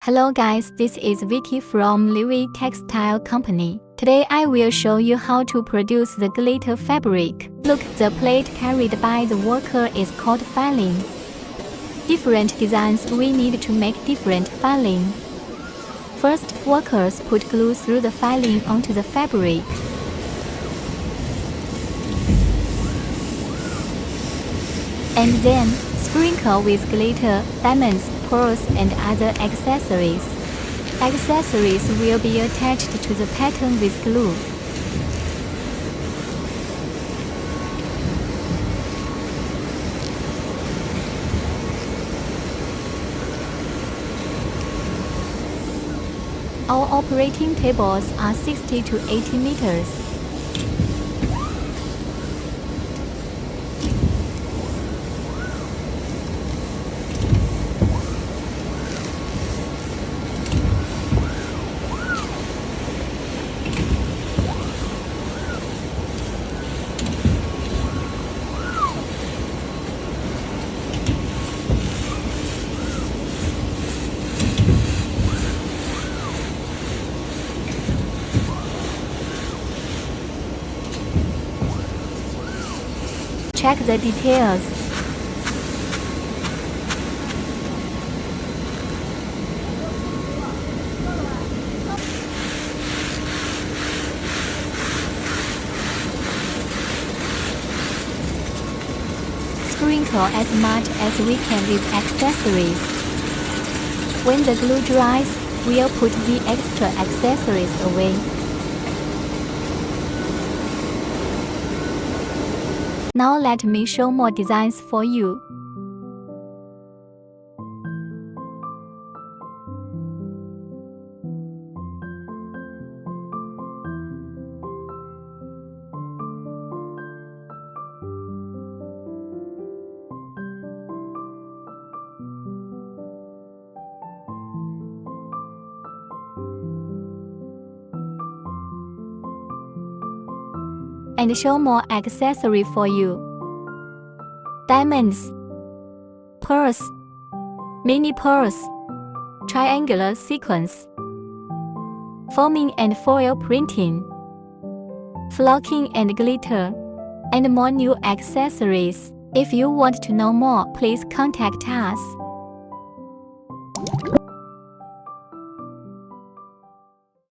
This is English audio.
Hello guys, this is Vicky from Louis Textile Company. Today I will show you how to produce the glitter fabric. Look, the plate carried by the worker is called filing. Different designs we need to make different filing. First, workers put glue through the filing onto the fabric. And then, sprinkle with glitter, diamonds, pearls and other accessories. Accessories will be attached to the pattern with glue. Our operating tables are 60 to 80 meters. Check the details. Sprinkle as much as we can with accessories. When the glue dries, we'll put the extra accessories away. Now let me show more designs for you. And show more accessory for you. Diamonds, pearls, mini pearls, triangular sequins, foaming and foil printing, flocking and glitter, and more new accessories. If you want to know more, please contact us.